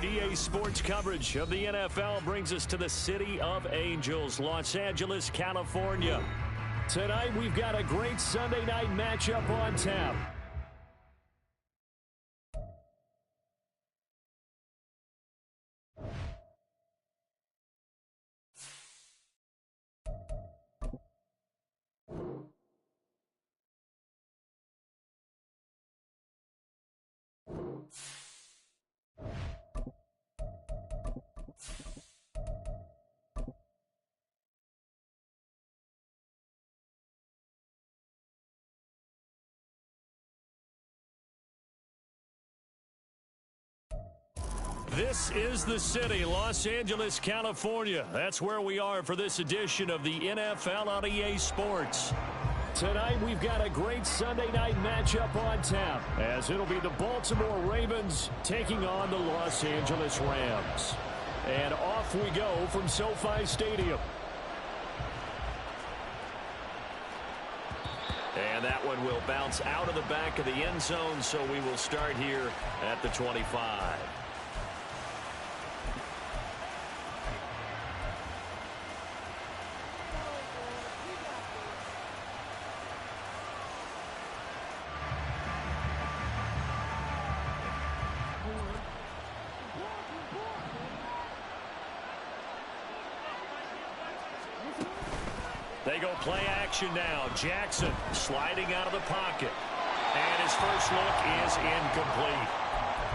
EA Sports coverage of the NFL brings us to the City of Angels, Los Angeles, California. Tonight, we've got a great Sunday night matchup on tap. This is the city, Los Angeles, California. That's where we are for this edition of the NFL on EA Sports. Tonight, we've got a great Sunday night matchup on tap, as it'll be the Baltimore Ravens taking on the Los Angeles Rams. And off we go from SoFi Stadium. And that one will bounce out of the back of the end zone, so we will start here at the 25. They go play action now. Jackson sliding out of the pocket. And his first look is incomplete.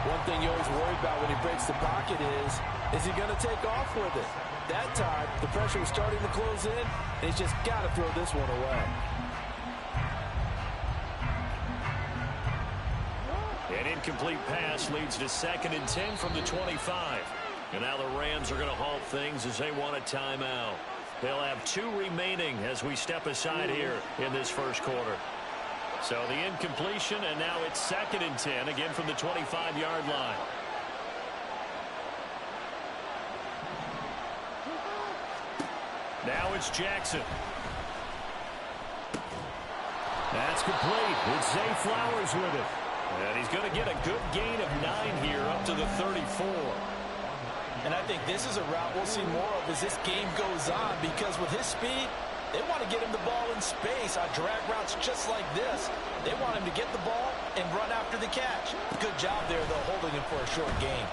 One thing you always worry about when he breaks the pocket is he going to take off with it? That time, the pressure was starting to close in, and he's just got to throw this one away. An incomplete pass leads to 2nd and 10 from the 25. And now the Rams are going to halt things as they want a timeout. They'll have 2 remaining as we step aside here in this first quarter. So the incompletion, and now it's 2nd and 10, again from the 25-yard line. Now it's Jackson. That's complete. It's Zay Flowers with it. And he's going to get a good gain of 9 here up to the 34. And I think this is a route we'll see more of as this game goes on, because with his speed, they want to get him the ball in space on drag routes just like this. They want him to get the ball and run after the catch. Good job there, though, holding him for a short gain.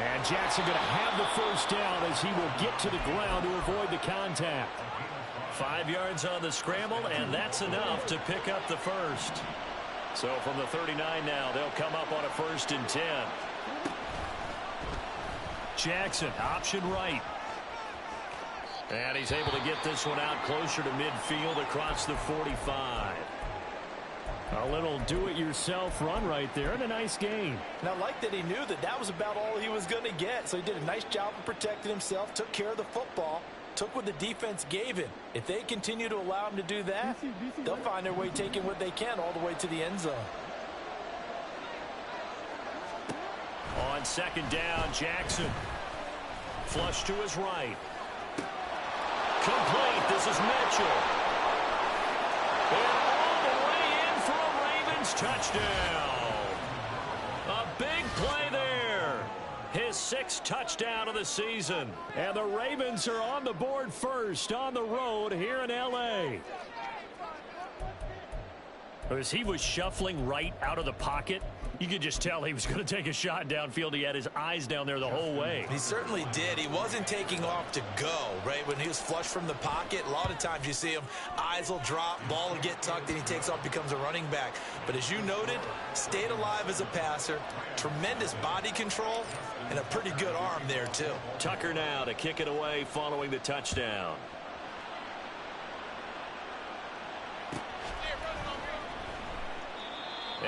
And Jackson going to have the first down as he will get to the ground to avoid the contact. 5 yards on the scramble, and that's enough to pick up the first. So from the 39 now, they'll come up on a 1st and 10. Jackson, option right. And he's able to get this one out closer to midfield across the 45. A little do-it-yourself run right there, and a nice gain. And I like that he knew that that was about all he was going to get. So he did a nice job of protecting himself, took care of the football, took what the defense gave him. If they continue to allow him to do that, they'll find their way taking what they can all the way to the end zone. On 2nd down, Jackson. Flush to his right. Complete. This is Mitchell. And all the way in for a Ravens touchdown. A big play there. His 6th touchdown of the season. And the Ravens are on the board first on the road here in L.A. As he was shuffling right out of the pocket, you could just tell he was going to take a shot downfield. He had his eyes down there the whole way. He certainly did. He wasn't taking off to go, right? When he was flushed from the pocket, a lot of times you see him, eyes will drop, ball will get tucked, and he takes off, becomes a running back. But as you noted, stayed alive as a passer, tremendous body control, and a pretty good arm there, too. Tucker now to kick it away following the touchdown.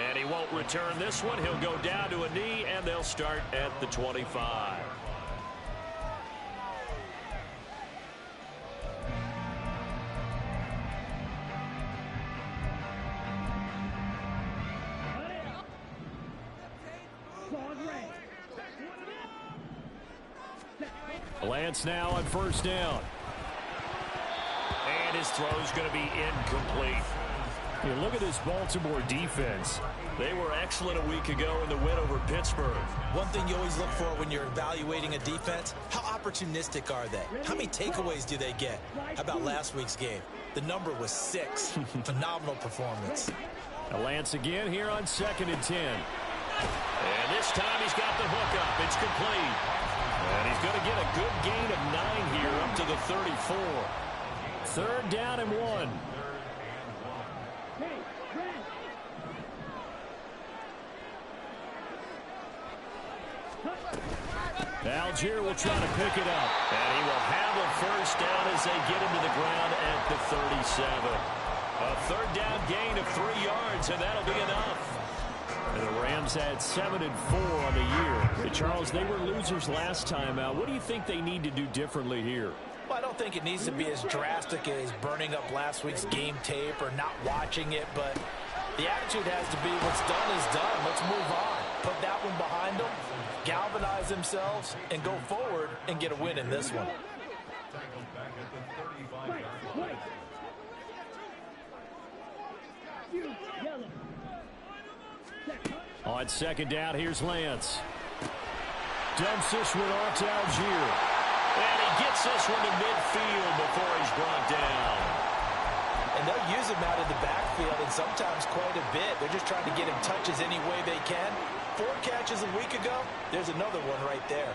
And he won't return this one. He'll go down to a knee, and they'll start at the 25. Lance now on 1st down. And his throw's going to be incomplete. You look at this Baltimore defense. They were excellent a week ago in the win over Pittsburgh. One thing you always look for when you're evaluating a defense, how opportunistic are they? How many takeaways do they get? How about last week's game? The number was 6. Phenomenal performance. Now Lance again here on 2nd and 10. And this time he's got the hook up. It's complete. And he's going to get a good gain of 9 here up to the 34. 3rd down and 1. Algier will try to pick it up. And he will have a 1st down as they get him to the ground at the 37. A 3rd down gain of 3 yards, and that'll be enough. And the Rams had 7-4 on the year. But Charles, they were losers last time out. What do you think they need to do differently here? Well, I don't think it needs to be as drastic as burning up last week's game tape or not watching it, but the attitude has to be what's done is done. Let's move on. Put that one behind them, galvanize themselves, and go forward and get a win in this one. On 2nd down, here's Lance. Dumps this one off to Algier. And he gets this one to midfield before he's brought down. And they'll use him out of the backfield, and sometimes quite a bit. They're just trying to get him touches any way they can. 4 catches a week ago. There's another one right there.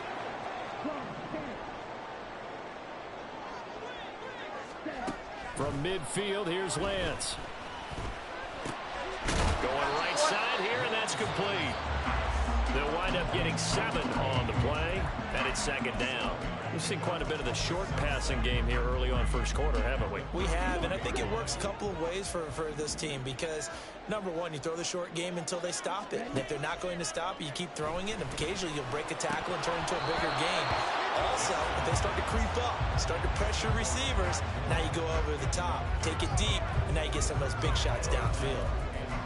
From midfield, here's Lance. Going right side here, and that's complete. They'll wind up getting 7 on the play, and it's 2nd down. We've seen quite a bit of the short passing game here early on 1st quarter, haven't we? We have, and I think it works a couple of ways for this team because, number one, you throw the short game until they stop it. And if they're not going to stop it, you keep throwing it, and occasionally you'll break a tackle and turn it into a bigger game. Also, if they start to creep up, start to pressure receivers, now you go over the top, take it deep, and now you get some of those big shots downfield.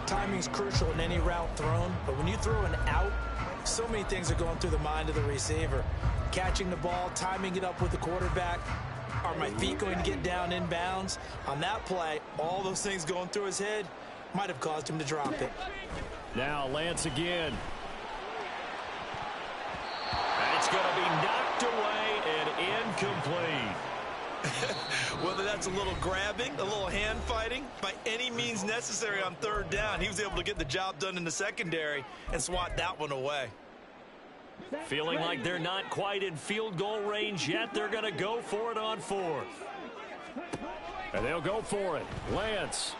Timing's crucial in any route thrown, but when you throw an out, so many things are going through the mind of the receiver. Catching the ball, timing it up with the quarterback. Are my feet going to get down in bounds? On that play, all those things going through his head might have caused him to drop it. Now Lance again. And it's going to be knocked away and incomplete. Whether that's a little grabbing, a little hand fighting, by any means necessary on 3rd down, he was able to get the job done in the secondary and swat that one away. Feeling like they're not quite in field goal range yet, they're going to go for it on 4th. And they'll go for it. Lance.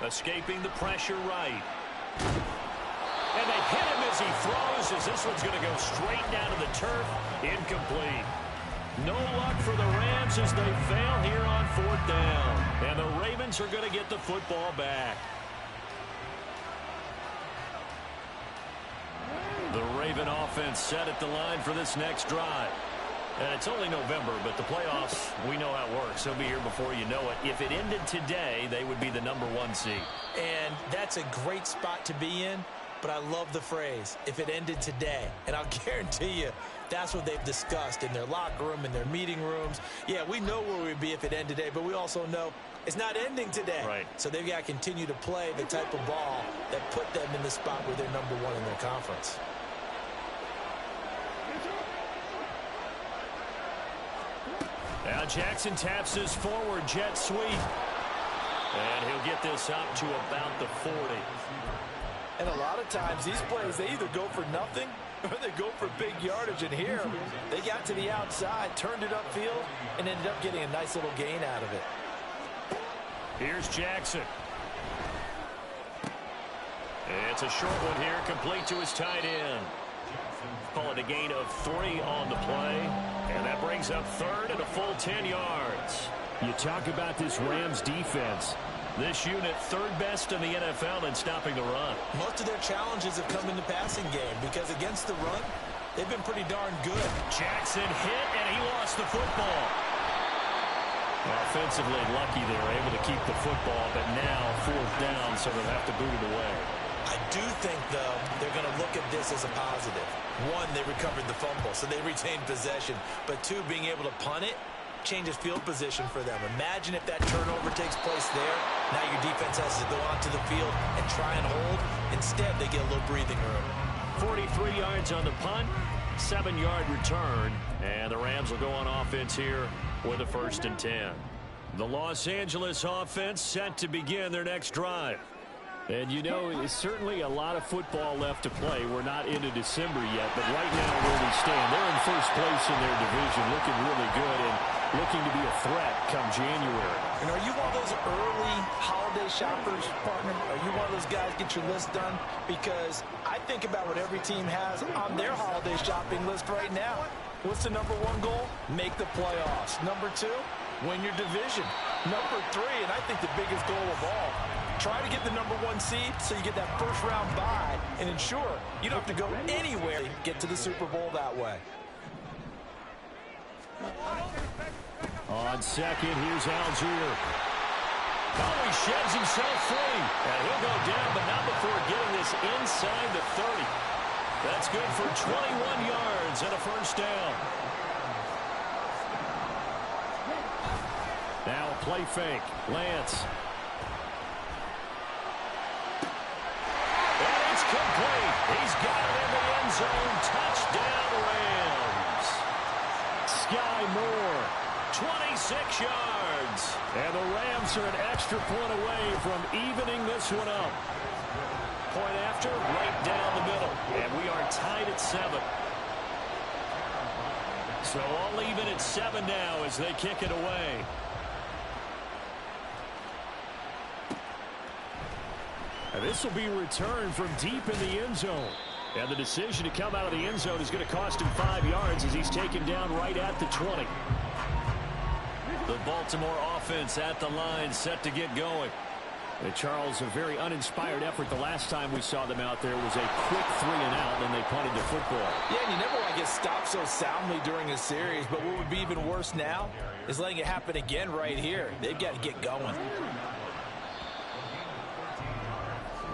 Escaping the pressure right. And they hit him as he throws, as this one's going to go straight down to the turf. Incomplete. No luck for the Rams as they fail here on 4th down. And the Ravens are going to get the football back. The Raven offense set at the line for this next drive. And it's only November, but the playoffs, we know how it works. They'll be here before you know it. If it ended today, they would be the number 1 seed. And that's a great spot to be in, but I love the phrase, if it ended today. And I'll guarantee you, that's what they've discussed in their locker room, in their meeting rooms. Yeah, we know where we'd be if it ended today, but we also know it's not ending today. Right. So they've got to continue to play the type of ball that put them in the spot where they're number 1 in their conference. Now Jackson taps his forward jet sweep. And he'll get this up to about the 40. And a lot of times these plays, they either go for nothing or they go for big yardage. And here, they got to the outside, turned it upfield, and ended up getting a nice little gain out of it. Here's Jackson. It's a short one here, complete to his tight end. Call it a gain of 3 on the play. And that brings up 3rd and a full 10 yards. You talk about this Rams defense. This unit 3rd best in the NFL in stopping the run. Most of their challenges have come in the passing game because against the run, they've been pretty darn good. Jackson hit, and he lost the football. Offensively lucky they were able to keep the football, but now 4th down, so they'll have to boot it away. I do think, though, they're going to look at this as a positive. 1, they recovered the fumble, so they retained possession. But 2, being able to punt it changes field position for them. Imagine if that turnover takes place there. Now your defense has to go onto the field and try and hold. Instead, they get a little breathing room. 43 yards on the punt, 7-yard return, and the Rams will go on offense here with a 1st and 10. The Los Angeles offense set to begin their next drive. And you know, it's certainly a lot of football left to play. We're not into December yet, but right now where we stand, they're in first place in their division, looking really good and looking to be a threat come January. And are you one of those early holiday shoppers, partner? Are you one of those guys get your list done? Because I think about what every team has on their holiday shopping list right now. What's the #1 goal? Make the playoffs. #2, win your division. #3, and I think the biggest goal of all, try to get the #1 seed so you get that first-round bye and ensure you don't have to go anywhere to get to the Super Bowl that way. On second, here's Algier. Oh, he sheds himself free. And he'll go down, but not before getting this inside the 30. That's good for 21 yards and a 1st down. Now a play fake. Lance. And it's complete. He's got it in the end zone. Touchdown, Rams. Sky Moore, 26 yards. And the Rams are an extra point away from evening this one up. Point after, right down the middle. And we are tied at 7. So all even at 7 now as they kick it away. And this will be returned from deep in the end zone. And the decision to come out of the end zone is going to cost him 5 yards as he's taken down right at the 20. The Baltimore offense at the line, set to get going. And Charles, a very uninspired effort. The last time we saw them out there was a quick 3 and out, and they punted the football. Yeah, and you never want to get stopped so soundly during a series, but what would be even worse now is letting it happen again right here. They've got to get going.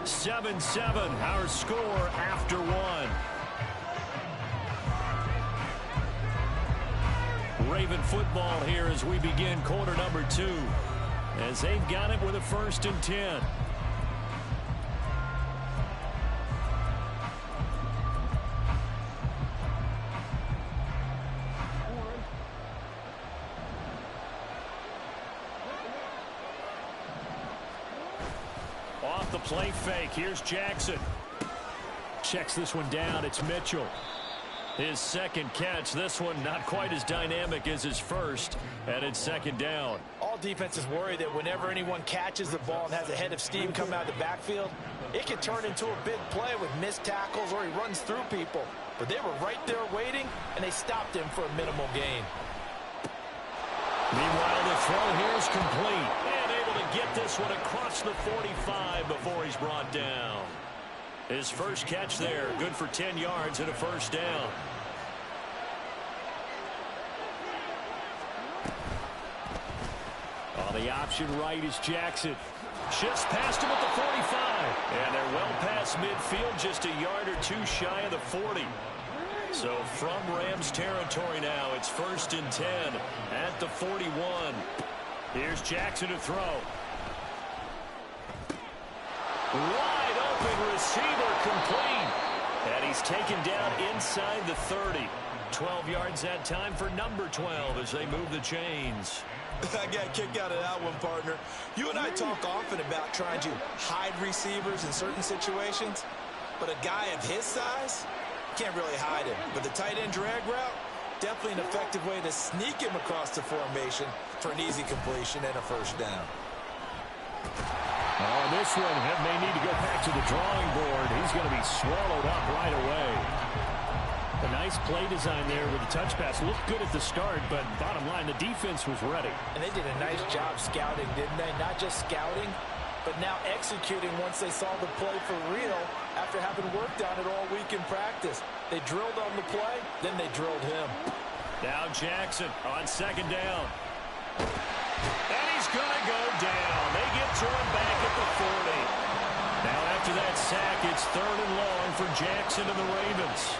7-7, our score after 1. Raven football here as we begin quarter #2. As they've got it with a 1st and 10. Off the play fake, here's Jackson. Checks this one down, it's Mitchell. His 2nd catch, this one not quite as dynamic as his first, and it's 2nd down. All defenses worry that whenever anyone catches the ball and has a head of steam come out of the backfield, it can turn into a big play with missed tackles or he runs through people. But they were right there waiting, and they stopped him for a minimal gain. Meanwhile, the throw here is complete, and able to get this one across the 45 before he's brought down. His first catch there, good for 10 yards and a 1st down. On the option right is Jackson. Shifts past him at the 45. And they're well past midfield, just a yard or 2 shy of the 40. So from Rams territory now, it's 1st and 10 at the 41. Here's Jackson to throw. Wide open receiver, complete. And he's taken down inside the 30. 12 yards that time for #12 as they move the chains. I got a kick out of that one, partner. You and I talk often about trying to hide receivers in certain situations, but a guy of his size can't really hide him. But the tight end drag route, definitely an effective way to sneak him across the formation for an easy completion and a 1st down. Oh, this one may need to go back to the drawing board. He's going to be swallowed up right away. A nice play design there with the touch pass. Looked good at the start, but bottom line, the defense was ready. And they did a nice job scouting, didn't they? Not just scouting, but now executing once they saw the play for real after having worked on it all week in practice. They drilled on the play, then they drilled him. Now Jackson on 2nd down. And he's going to go down. They get to him back at the 40. Now after that sack, it's 3rd and long for Jackson and the Ravens.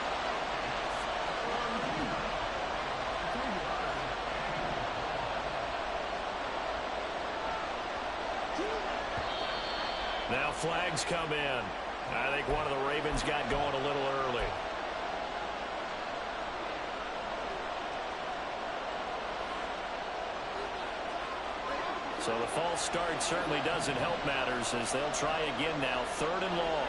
Now flags come in. I think one of the Ravens got going a little early. So the false start certainly doesn't help matters as they'll try again now, 3rd and long.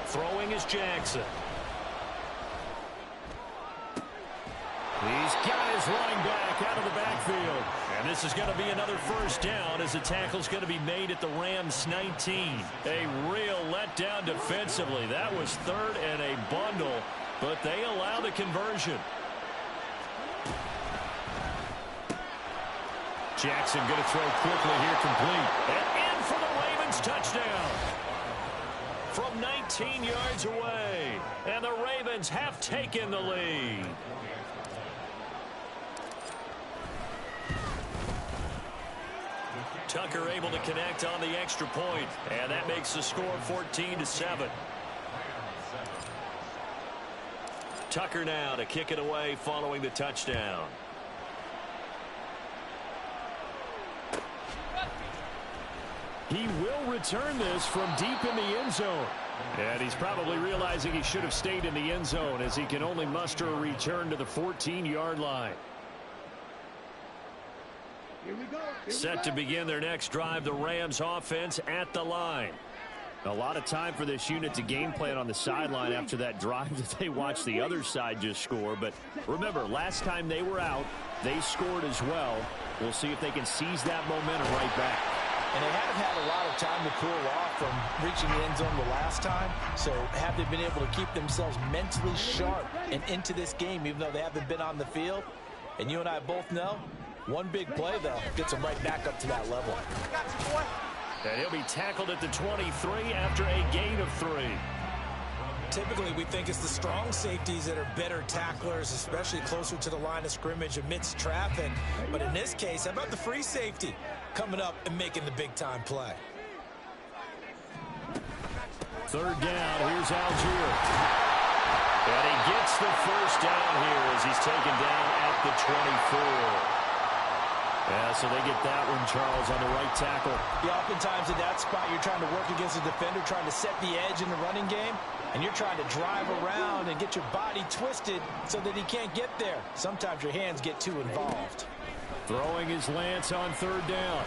Throwing is Jackson. He's got his running back out of the backfield. And this is going to be another first down as the tackle's going to be made at the Rams 19. A real letdown defensively. That was 3rd and a bundle, but they allow the conversion. Jackson going to throw quickly here, complete. And in for the Ravens touchdown. From 19 yards away. And the Ravens have taken the lead. Tucker able to connect on the extra point, and that makes the score 14-7. Tucker now to kick it away following the touchdown. He will return this from deep in the end zone. And he's probably realizing he should have stayed in the end zone as he can only muster a return to the 14-yard line. Set to begin their next drive, the Rams offense at the line. A lot of time for this unit to game plan on the sideline after that drive that they watched the other side just score. But remember, last time they were out, they scored as well. We'll see if they can seize that momentum right back. And they haven't had a lot of time to cool off from reaching the end zone the last time. So have they been able to keep themselves mentally sharp and into this game, even though they haven't been on the field? And you and I both know, one big play, though, gets them right back up to that level. And he'll be tackled at the 23 after a gain of 3. Typically, we think it's the strong safeties that are better tacklers, especially closer to the line of scrimmage amidst traffic. But in this case, how about the free safety coming up and making the big-time play? 3rd down, here's Algier. And he gets the first down here as he's taken down at the 24. Yeah, so they get that one, Charles, on the right tackle. Yeah, oftentimes in that spot, you're trying to work against a defender, trying to set the edge in the running game, and you're trying to drive around and get your body twisted so that he can't get there. Sometimes your hands get too involved. Throwing is Lance on 3rd down.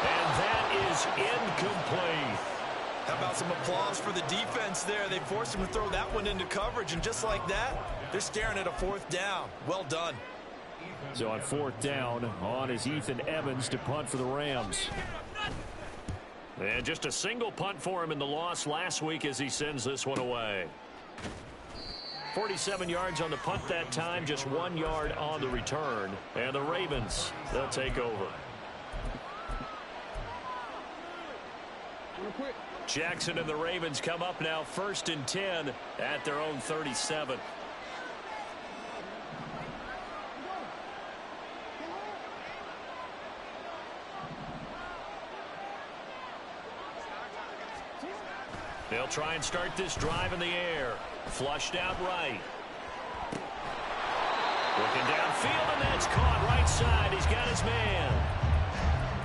And that is incomplete. How about some applause for the defense there? They forced him to throw that one into coverage, and just like that, they're staring at a 4th down. Well done. So on 4th down, on is Ethan Evans to punt for the Rams. And just a single punt for him in the loss last week as he sends this one away. 47 yards on the punt that time, just 1 yard on the return. And the Ravens, they'll take over. Jackson and the Ravens come up now 1st and 10 at their own 37. They'll try and start this drive in the air. Flushed out right. Looking downfield, and that's caught right side. He's got his man.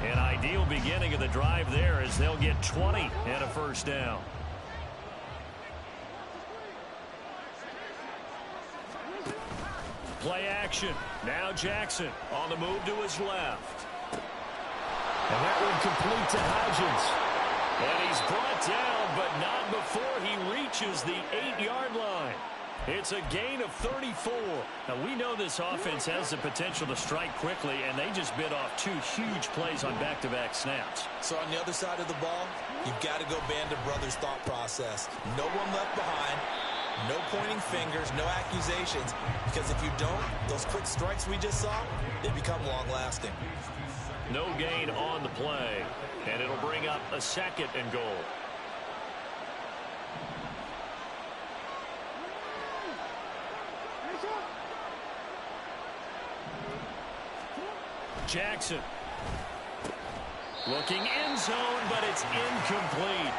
An ideal beginning of the drive there as they'll get 20 and a first down. Play action. Now Jackson on the move to his left. And that one complete to Hodgins. And he's brought down, but not before he reaches the 8-yard line. It's a gain of 34. Now, we know this offense has the potential to strike quickly, and they just bit off 2 huge plays on back-to-back snaps. So on the other side of the ball, you've got to go band of brothers thought process. No one left behind. No pointing fingers, no accusations. Because if you don't, those quick strikes we just saw, they become long-lasting. No gain on the play, and it'll bring up a 2nd and goal. Jackson looking end zone, but it's incomplete.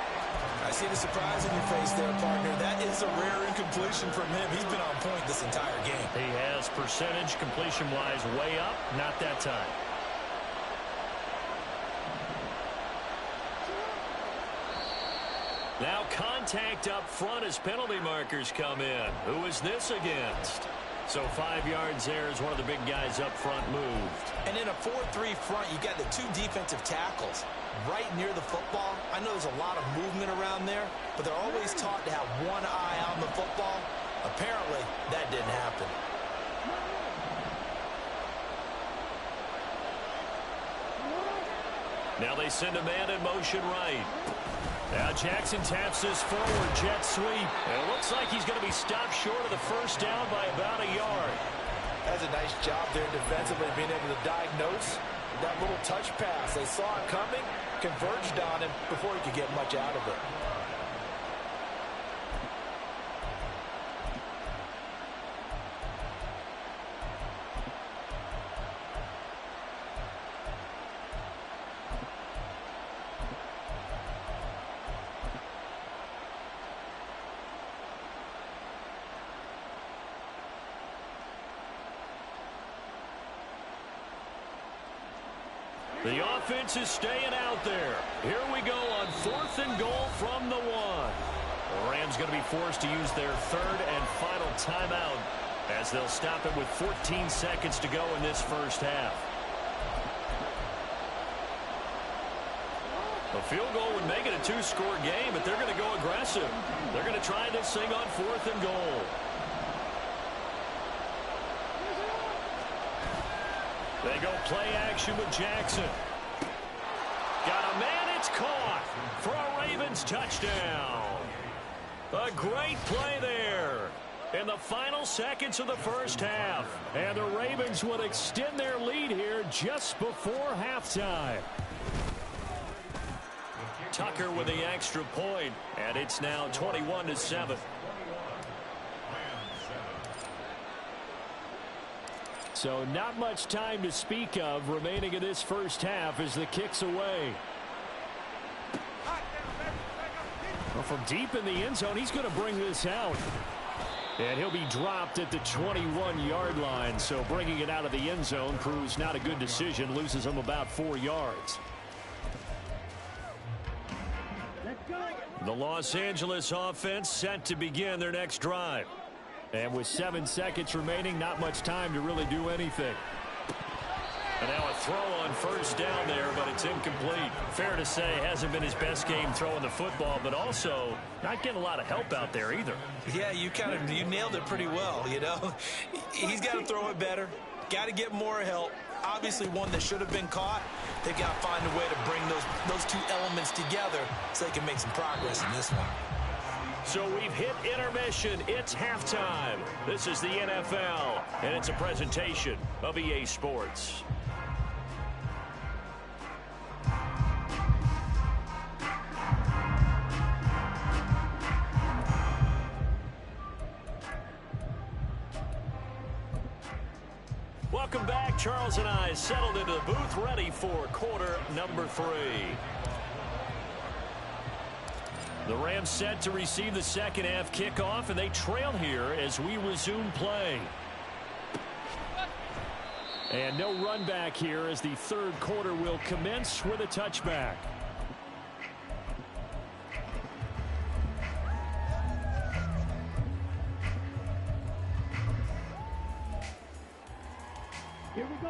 I see the surprise on your face there, partner. That is a rare incompletion from him. He's been on point this entire game. He has percentage completion-wise way up. Not that time. Now contact up front as penalty markers come in. Who is this against? So 5 yards there as one of the big guys up front moved. And in a 4-3 front, you got the two defensive tackles right near the football. I know there's a lot of movement around there, but they're always taught to have one eye on the football. Apparently, that didn't happen. Now they send a man in motion right. Now Jackson taps this forward jet sweep. And it looks like he's going to be stopped short of the first down by about a yard. That's a nice job there defensively, being able to diagnose that little touch pass. They saw it coming, converged on him before he could get much out of it. The offense is staying out there. Here we go on 4th and goal from the 1. The Rams going to be forced to use their third and final timeout as they'll stop it with 14 seconds to go in this first half. A field goal would make it a 2-score game, but they're going to go aggressive. They're going to try this thing on 4th and goal. They go play action with Jackson. Got a man, it's caught for a Ravens touchdown. A great play there in the final seconds of the first half. And the Ravens would extend their lead here just before halftime. Tucker with the extra point, and it's now 21-7. So not much time to speak of remaining in this first half as the kick's away. Well, from deep in the end zone, he's going to bring this out. And he'll be dropped at the 21-yard line. So bringing it out of the end zone proves not a good decision. Loses him about 4 yards. The Los Angeles offense set to begin their next drive. And with 7 seconds remaining, not much time to really do anything. And now a throw on first down there, but it's incomplete. Fair to say, hasn't been his best game throwing the football, but also not getting a lot of help out there either. Yeah, you nailed it pretty well, you know. He's got to throw it better. Got to get more help. Obviously one that should have been caught. They've got to find a way to bring those two elements together so they can make some progress in this one. So we've hit intermission. It's halftime. This is the NFL, and it's a presentation of EA Sports. Welcome back. Charles and I settled into the booth, ready for quarter number 3. The Rams set to receive the second half kickoff, and they trail here as we resume play. And no run back here as the third quarter will commence with a touchback.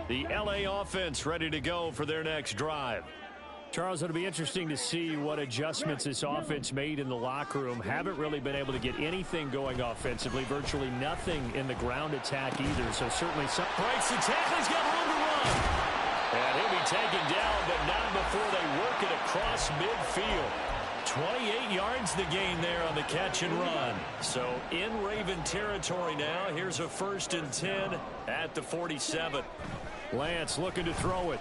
The LA offense ready to go for their next drive. Charles, it'll be interesting to see what adjustments this offense made in the locker room. Haven't really been able to get anything going offensively. Virtually nothing in the ground attack either. So certainly some breaks the tackle. He's got room to run. And he'll be taken down, but not before they work it across midfield. 28 yards the gain there on the catch and run. So in Raven territory now. Here's a 1st and 10 at the 47. Lance looking to throw it.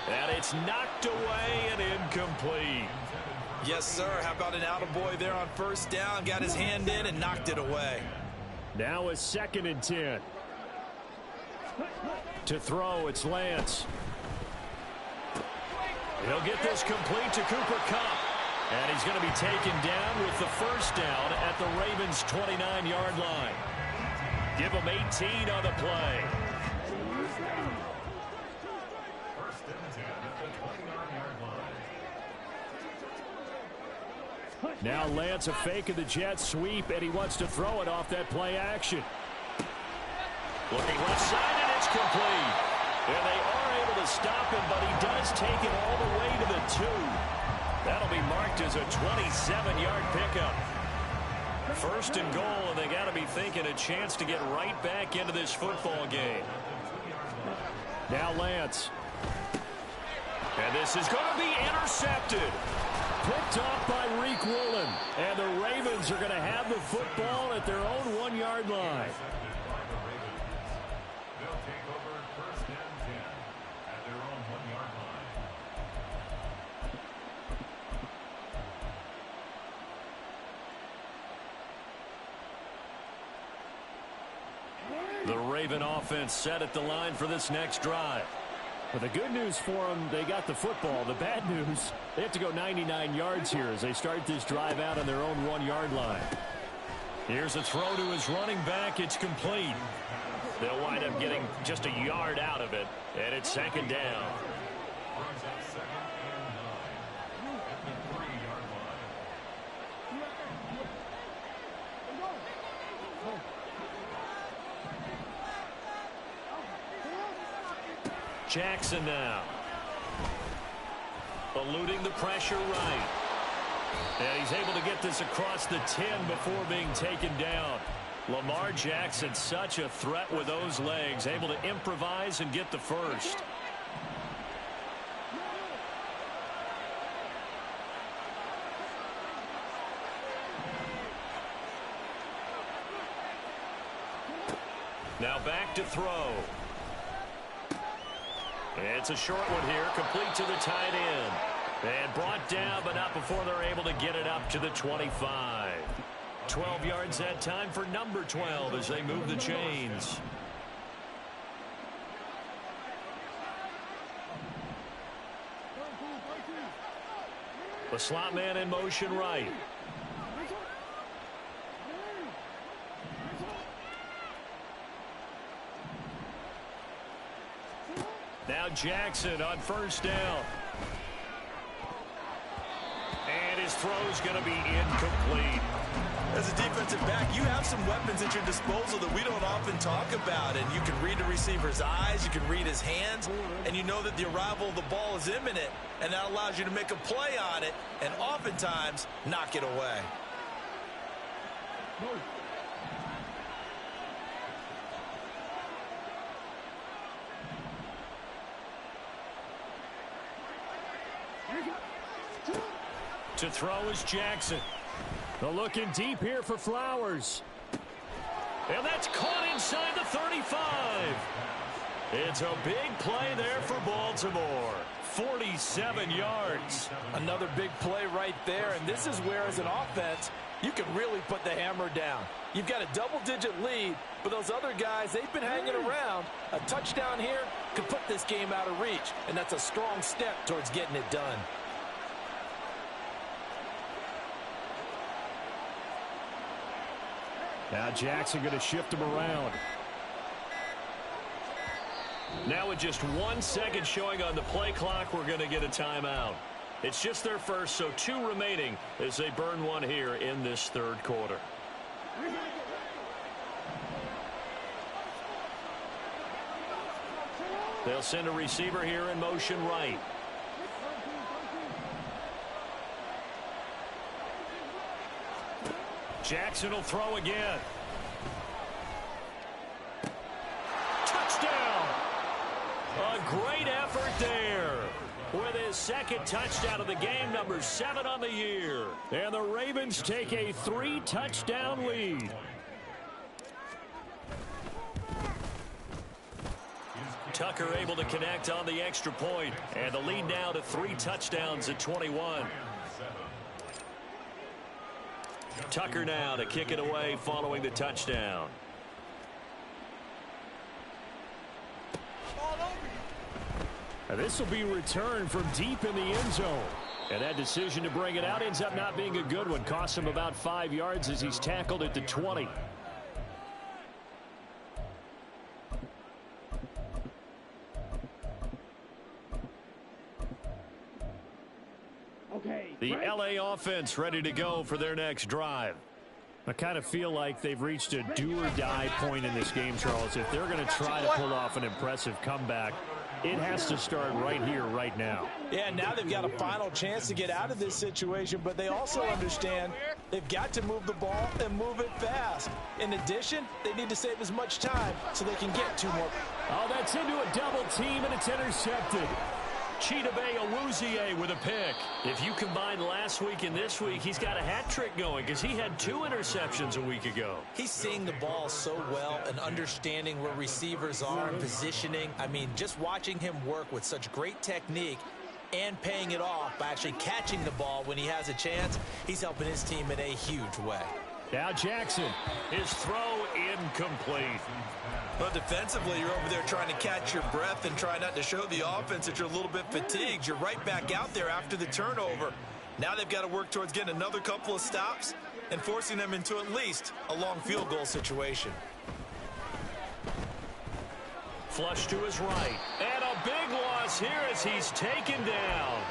And it's knocked away and incomplete. Yes, sir. How about an attaboy there on first down? Got his hand in and knocked it away. Now a 2nd and 10. To throw, it's Lance. He'll get this complete to Cooper Kupp. And he's going to be taken down with the first down at the Ravens' 29-yard line. Give him 18 on the play. Now Lance a fake of the jet sweep, and he wants to throw it off that play action. Looking left side, and it's complete. And they are able to stop him, but he does take it all the way to the 2. That'll be marked as a 27-yard pickup. First and goal, and they got to be thinking a chance to get right back into this football game. Now Lance. And this is going to be intercepted. Picked off by Reek Woolen. And the Ravens are going to have the football at their own 1-yard line. They'll take over first and 10 at their own 1-yard line. The Raven offense set at the line for this next drive. But the good news for them, they got the football. The bad news, they have to go 99 yards here as they start this drive out on their own 1-yard line. Here's a throw to his running back. It's complete. They'll wind up getting just a yard out of it, and it's second down. Jackson now. Eluding the pressure right. And he's able to get this across the 10 before being taken down. Lamar Jackson, such a threat with those legs, able to improvise and get the first. Now back to throw. It's a short one here, complete to the tight end. And brought down, but not before they're able to get it up to the 25. 12 yards that time for number 12 as they move the chains. The slot man in motion right. Now Jackson on first down. And his throw's going to be incomplete. As a defensive back, you have some weapons at your disposal that we don't often talk about. And you can read the receiver's eyes, you can read his hands, and you know that the arrival of the ball is imminent. And that allows you to make a play on it and oftentimes knock it away. To throw is Jackson. They're looking deep here for Flowers. And that's caught inside the 35. It's a big play there for Baltimore. 47 yards. Another big play right there, and this is where, as an offense, you can really put the hammer down. You've got a double-digit lead, but those other guys, they've been hanging around. A touchdown here could put this game out of reach, and that's a strong step towards getting it done. Now Jackson going to shift him around. Now with just 1 second showing on the play clock, we're going to get a timeout. It's just their first, so 2 remaining as they burn one here in this third quarter. They'll send a receiver here in motion right. Jackson will throw again. Touchdown! A great effort there. With his second touchdown of the game, number 7 on the year. And the Ravens take a 3-touchdown lead. Tucker able to connect on the extra point. And the lead now to 3 touchdowns at 21. Tucker now to kick it away following the touchdown. And this will be returned from deep in the end zone. And that decision to bring it out ends up not being a good one. Costs him about 5 yards as he's tackled at the 20. The LA offense ready to go for their next drive. I kind of feel like they've reached a do-or-die point in this game, Charles. If they're going to try to pull off an impressive comeback, it has to start right here, right now. Yeah, now they've got a final chance to get out of this situation, but they also understand they've got to move the ball and move it fast. In addition, they need to save as much time so they can get 2 more. Oh, that's into a double team, and it's intercepted. Chidobe Awuzie with a pick. If you combine last week and this week, he's got a hat trick going because he had 2 interceptions a week ago. He's seeing the ball so well and understanding where receivers are and positioning. I mean, just watching him work with such great technique and paying it off by actually catching the ball when he has a chance, he's helping his team in a huge way. Now Jackson, his throw incomplete. But defensively, you're over there trying to catch your breath and try not to show the offense that you're a little bit fatigued. You're right back out there after the turnover. Now they've got to work towards getting another couple of stops and forcing them into at least a long field goal situation. Flush to his right. And a big loss here as he's taken down.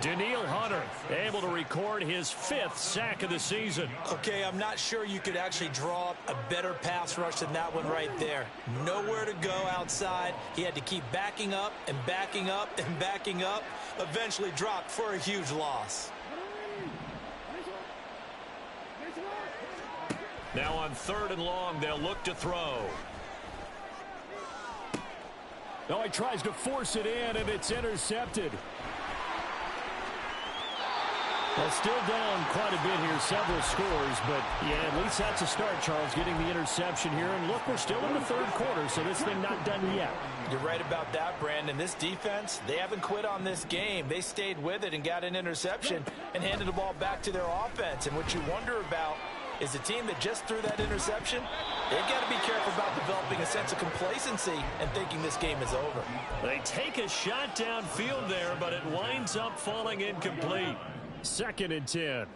Danielle Hunter able to record his 5th sack of the season. Okay, I'm not sure you could actually draw up a better pass rush than that one right there. Nowhere to go outside. He had to keep backing up and backing up and backing up. Eventually dropped for a huge loss. Now on 3rd and long, they'll look to throw. Oh, he tries to force it in, and it's intercepted. Well, still down quite a bit here, several scores, but yeah, at least that's a start, Charles, getting the interception here. And look, we're still in the 3rd quarter, so this thing not done yet. You're right about that, Brandon. This defense, they haven't quit on this game. They stayed with it and got an interception and handed the ball back to their offense. And what you wonder about is the team that just threw that interception, they've got to be careful about developing a sense of complacency and thinking this game is over. They take a shot downfield there, but it winds up falling incomplete. 2nd and 10.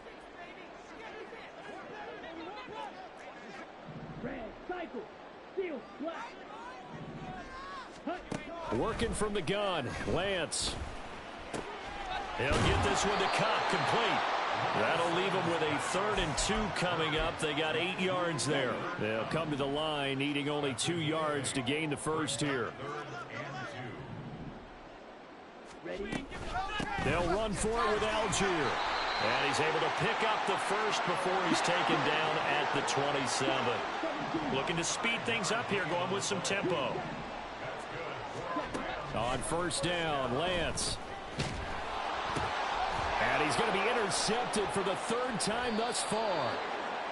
Working from the gun, Lance. He'll get this one to Cobb, complete. That'll leave them with a 3rd and 2 coming up. They got 8 yards there. They'll come to the line, needing only 2 yards to gain the first here. They'll run for it with Algier. And he's able to pick up the first before he's taken down at the 27. Looking to speed things up here, going with some tempo. On 1st down, Lance. And he's going to be intercepted for the 3rd time thus far.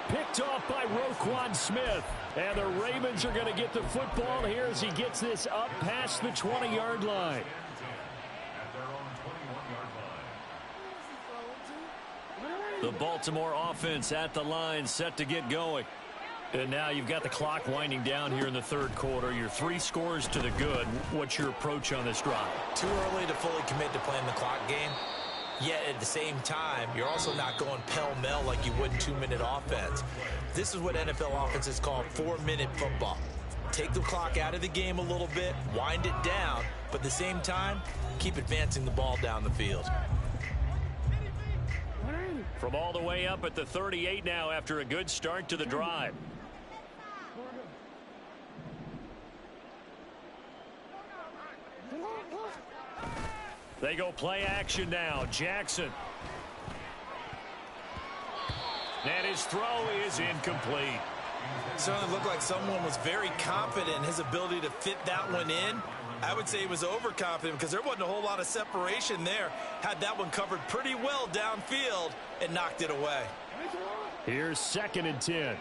Picked off by Roquan Smith. And the Ravens are going to get the football here as he gets this up past the 20-yard line. The Baltimore offense at the line, set to get going. And now you've got the clock winding down here in the 3rd quarter. You're 3 scores to the good. What's your approach on this drive? Too early to fully commit to playing the clock game. Yet at the same time, you're also not going pell-mell like you would in 2-minute offense. This is what NFL offenses call 4-minute football. Take the clock out of the game a little bit, wind it down, but at the same time, keep advancing the ball down the field. From all the way up at the 38 now after a good start to the drive. They go play action now. Jackson. And his throw is incomplete. Certainly looked like someone was very confident in his ability to fit that one in. I would say he was overconfident because there wasn't a whole lot of separation there. Had that one covered pretty well downfield and knocked it away. Here's 2nd and 10.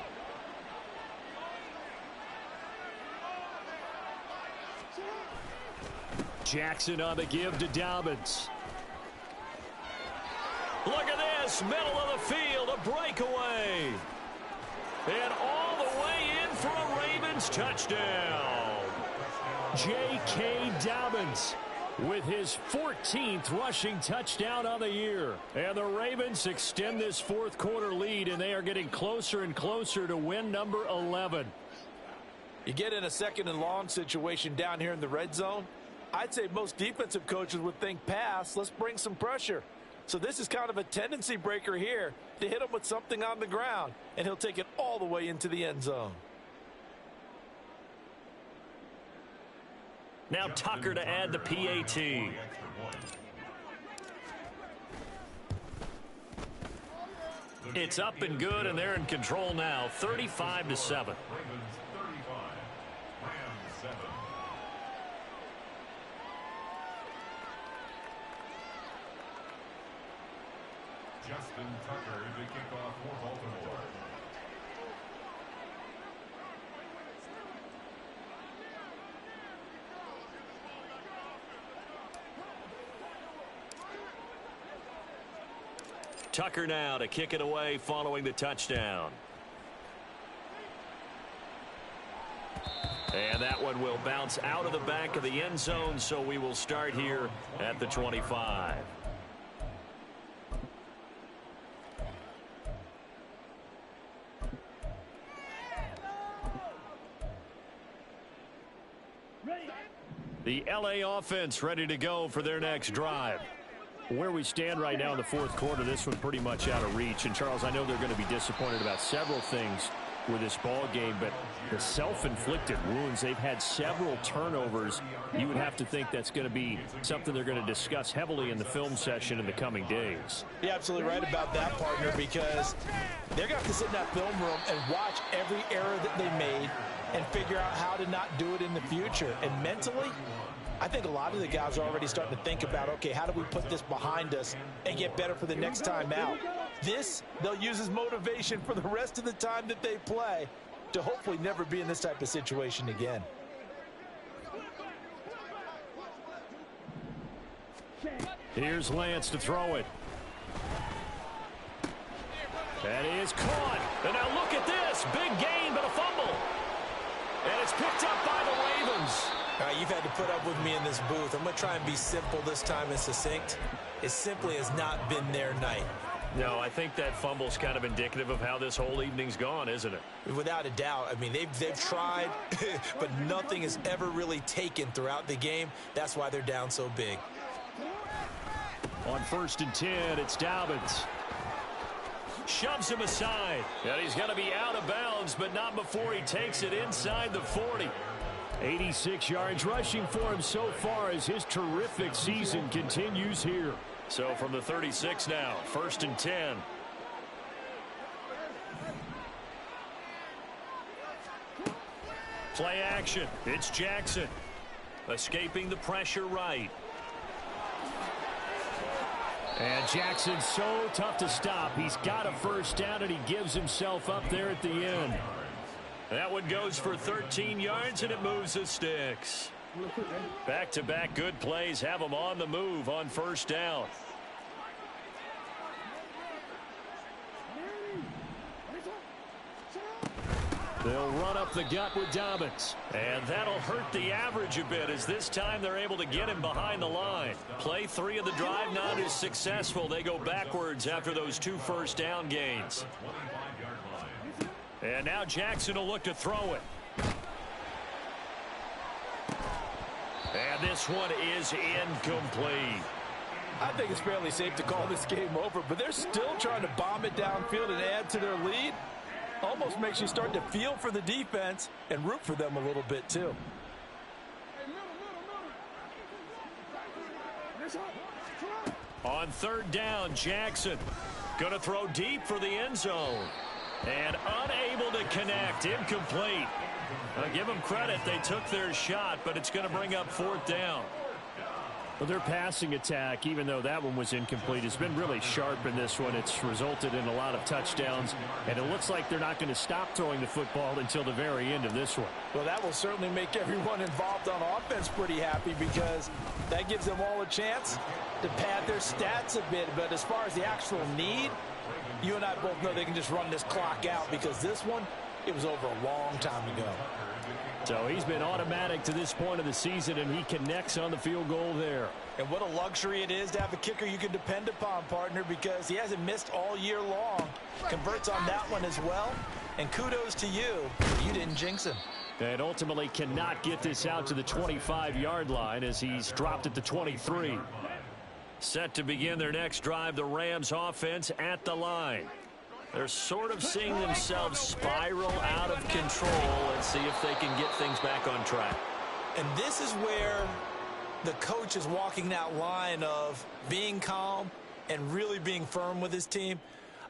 Jackson on the give to Dobbins. Look at this, middle of the field, a breakaway. And all the way in for a Ravens touchdown. J.K. Dobbins with his 14th rushing touchdown on the year. And the Ravens extend this fourth quarter lead, and they are getting closer and closer to win number 11. You get in a second and long situation down here in the red zone, I'd say most defensive coaches would think pass, let's bring some pressure. So this is kind of a tendency breaker here to hit him with something on the ground, and he'll take it all the way into the end zone. Now Tucker to add the PAT. It's up and good, and they're in control now, 35-7. Justin Tucker to kick off for Baltimore. Tucker now to kick it away following the touchdown. And that one will bounce out of the back of the end zone, so we will start here at the 25. The LA offense ready to go for their next drive. Where we stand right now in the fourth quarter, this one pretty much out of reach. And, Charles, I know they're going to be disappointed about several things with this ball game, but the self-inflicted wounds, they've had several turnovers. You would have to think that's going to be something they're going to discuss heavily in the film session in the coming days. You're absolutely right about that, partner, because they're going to have to sit in that film room and watch every error that they made and figure out how to not do it in the future. And mentally, I think a lot of the guys are already starting to think about, okay, how do we put this behind us and get better for the next time out? This, they'll use as motivation for the rest of the time that they play to hopefully never be in this type of situation again. Here's Lance to throw it. That is caught. And now look at this. Big gain, but a fumble. And it's picked up by the Ravens. All right, you've had to put up with me in this booth. I'm going to try and be simple this time and succinct. It simply has not been their night. No, I think that fumble's kind of indicative of how this whole evening's gone, isn't it? Without a doubt. I mean, they've tried, but nothing has ever really taken throughout the game. That's why they're down so big. On 1st and 10, it's Dobbins. Shoves him aside. And he's going to be out of bounds, but not before he takes it inside the 40. 86 yards rushing for him so far as his terrific season continues here. So from the 36 now, 1st and 10. Play action. It's Jackson. Escaping the pressure right. And Jackson's so tough to stop. He's got a first down, and he gives himself up there at the end. That one goes for 13 yards, and it moves the sticks. Back-to-back good plays have them on the move on 1st down. They'll run up the gut with Dobbins. And that'll hurt the average a bit, as this time they're able to get him behind the line. Play 3 of the drive not as successful. They go backwards after those 2 first down gains. And now Jackson will look to throw it. And this one is incomplete. I think it's fairly safe to call this game over, but they're still trying to bomb it downfield and add to their lead. Almost makes you start to feel for the defense and root for them a little bit too. On 3rd down, Jackson going to throw deep for the end zone. And unable to connect. Incomplete. I'll give them credit. They took their shot, but it's going to bring up 4th down. Well, their passing attack, even though that one was incomplete, has been really sharp in this one. It's resulted in a lot of touchdowns, and it looks like they're not going to stop throwing the football until the very end of this one. Well, that will certainly make everyone involved on offense pretty happy, because that gives them all a chance to pad their stats a bit. But as far as the actual need, you and I both know they can just run this clock out, because this one, it was over a long time ago. So he's been automatic to this point of the season, and he connects on the field goal there. And what a luxury it is to have a kicker you can depend upon, partner, because he hasn't missed all year long. Converts on that one as well. And kudos to you. You didn't jinx him. And ultimately cannot get this out to the 25-yard line as he's dropped at the 23. Set to begin their next drive, the Rams offense at the line. They're sort of seeing themselves spiral out of control and see if they can get things back on track. And this is where the coach is walking that line of being calm and really being firm with his team.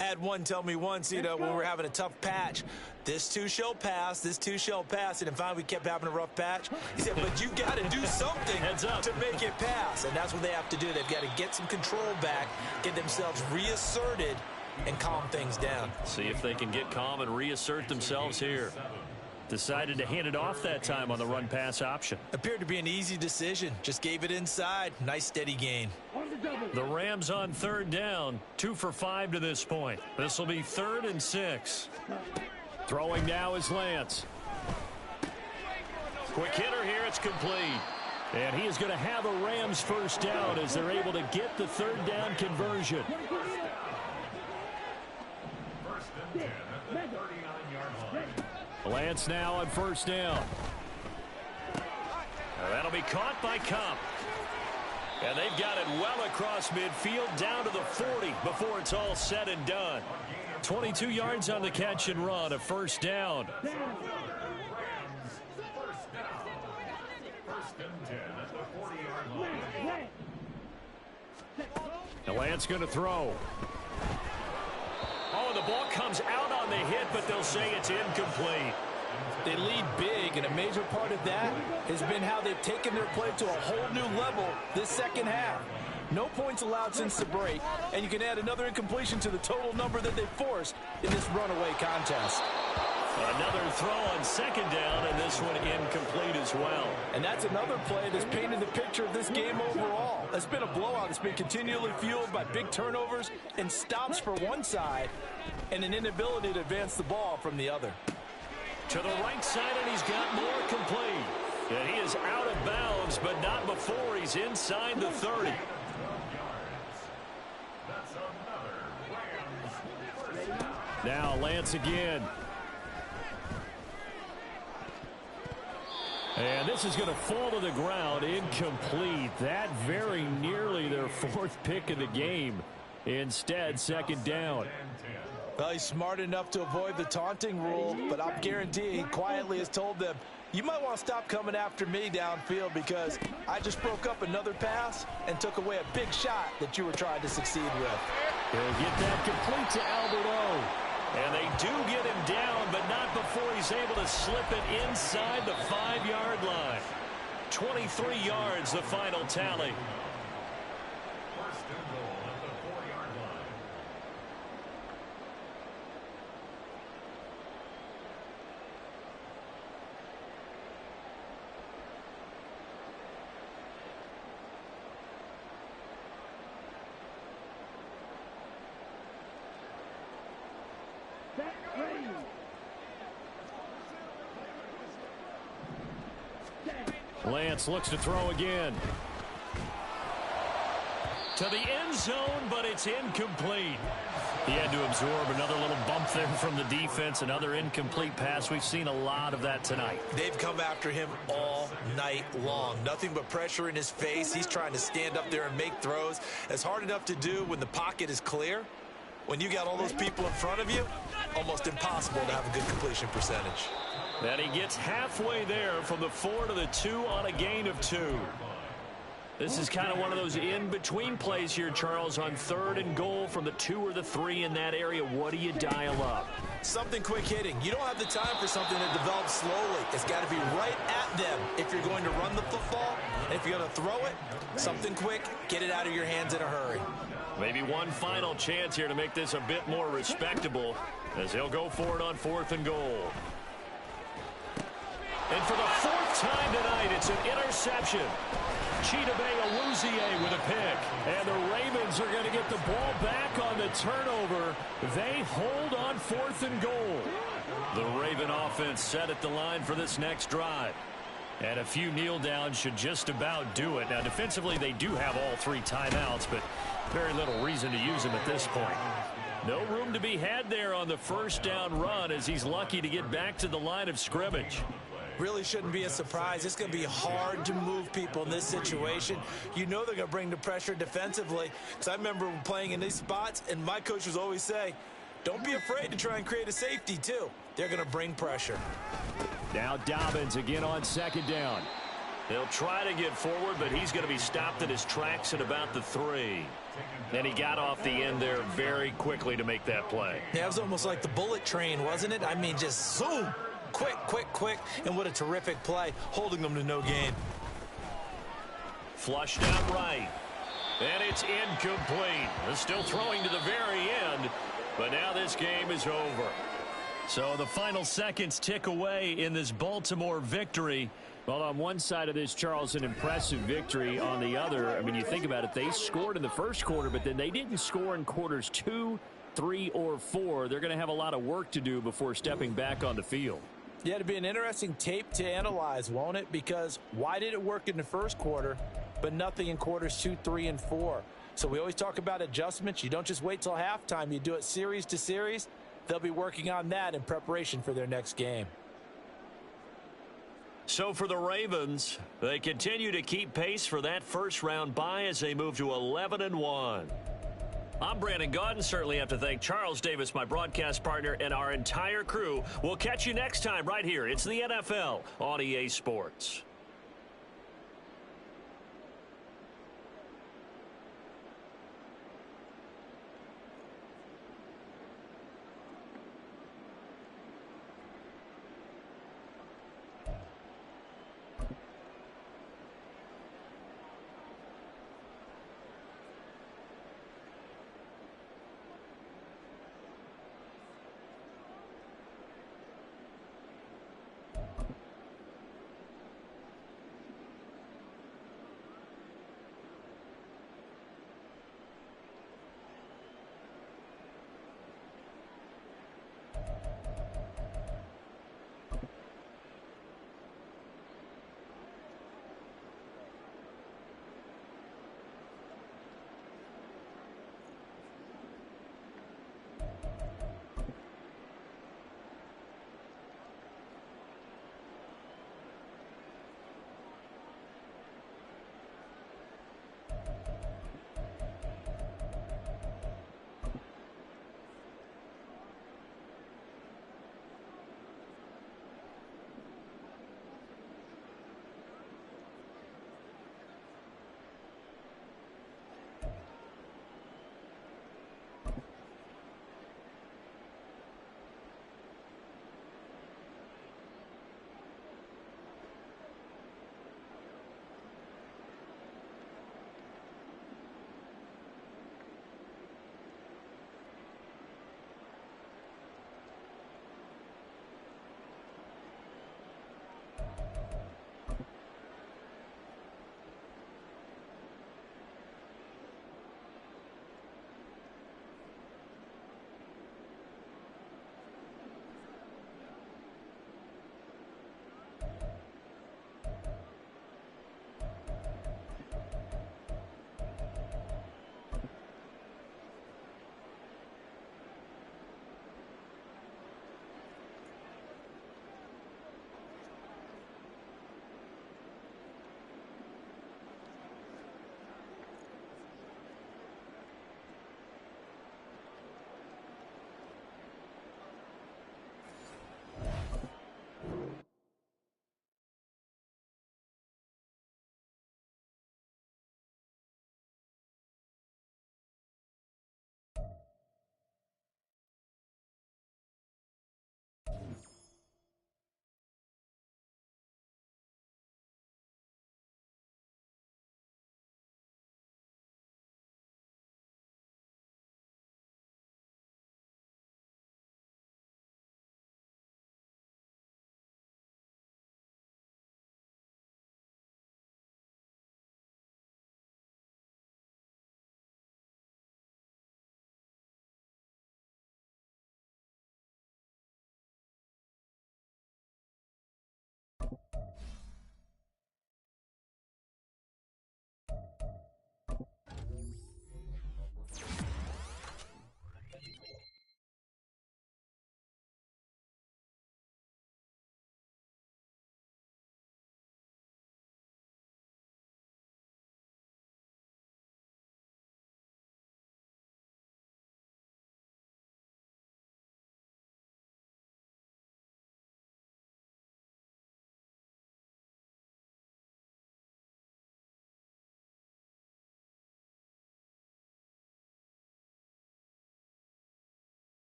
I had one tell me once, when we were having a tough patch, this too shall pass, this too shall pass. And finally we kept having a rough patch. He said, but you got to do something to make it pass. And that's what they have to do. They've got to get some control back, get themselves reasserted, and calm things down. See if they can get calm and reassert themselves here. Decided to hand it off that time on the run-pass option. Appeared to be an easy decision. Just gave it inside. Nice steady gain. The Rams on third down. 2 for 5 to this point. This will be 3rd and 6. Throwing now is Lance. Quick hitter here. It's complete. And he is going to have a Rams first down as they're able to get the third down conversion. Lance now on first down. That'll be caught by Kupp. And they've got it well across midfield down to the 40 before it's all said and done. 22 yards on the catch and run, a first down. Now Lance going to throw. Oh, the ball comes out on the hit, but they'll say it's incomplete. They lead big, and a major part of that has been how they've taken their play to a whole new level this second half. No points allowed since the break, and you can add another incompletion to the total number that they forced in this runaway contest. Another throw on second down, and this one incomplete as well. And that's another play that's painted the picture of this game overall. It's been a blowout. It's been continually fueled by big turnovers and stops for one side and an inability to advance the ball from the other. To the right side, and he's got more complete. And he is out of bounds, but not before he's inside the 30. Now Lance again. And this is going to fall to the ground, incomplete. That very nearly their 4th pick of the game. Instead, second down. Well, he's smart enough to avoid the taunting rule, but I'm guaranteeing he quietly has told them, you might want to stop coming after me downfield because I just broke up another pass and took away a big shot that you were trying to succeed with. He'll get that complete to Alberto. And they do get him down, but not before he's able to slip it inside the 5-yard line. 23 yards, the final tally. First and goal at the 4-yard line. Lance looks to throw again. To the end zone, but it's incomplete. He had to absorb another little bump there from the defense, another incomplete pass. We've seen a lot of that tonight. They've come after him all night long. Nothing but pressure in his face. He's trying to stand up there and make throws. It's hard enough to do when the pocket is clear. When you got all those people in front of you, almost impossible to have a good completion percentage. And he gets halfway there from the 4 to the 2 on a gain of 2. This is kind of one of those in-between plays here, Charles, on 3rd and goal from the 2 or the 3 in that area. What do you dial up? Something quick hitting. You don't have the time for something that develops slowly. It's got to be right at them if you're going to run the football. And if you're going to throw it, something quick, get it out of your hands in a hurry. Maybe one final chance here to make this a bit more respectable as he'll go for it on 4th and goal. And for the 4th time tonight, it's an interception. Chidobe Awuzie with a pick. And the Ravens are going to get the ball back on the turnover. They hold on 4th and goal. The Raven offense set at the line for this next drive. And a few kneel downs should just about do it. Now, defensively, they do have all 3 timeouts, but very little reason to use them at this point. No room to be had there on the first down run as he's lucky to get back to the line of scrimmage. Really shouldn't be a surprise. It's going to be hard to move people in this situation. You know they're going to bring the pressure defensively. Because I remember playing in these spots, and my coach would always say, don't be afraid to try and create a safety, too. They're going to bring pressure. Now Dobbins again on 2nd down. He'll try to get forward, but he's going to be stopped in his tracks at about the 3. And he got off the end there very quickly to make that play. Yeah, it was almost like the bullet train, wasn't it? I mean, just zoom. Quick, quick, quick. And what a terrific play, holding them to no gain. Flushed out right. And it's incomplete. They're still throwing to the very end, but now this game is over. So the final seconds tick away in this Baltimore victory. Well, on one side of this, Charles, an impressive victory. On the other, I mean, you think about it, they scored in the first quarter, but then they didn't score in quarters 2, 3, or 4. They're going to have a lot of work to do before stepping back on the field. Yeah, it'll be an interesting tape to analyze, won't it? Because why did it work in the first quarter, but nothing in quarters 2, 3, and 4? So we always talk about adjustments. You don't just wait till halftime. You do it series to series. They'll be working on that in preparation for their next game. So for the Ravens, they continue to keep pace for that first-round bye as they move to 11-1. I'm Brandon Gaudin. Certainly have to thank Charles Davis, my broadcast partner, and our entire crew. We'll catch you next time right here. It's the NFL on EA Sports.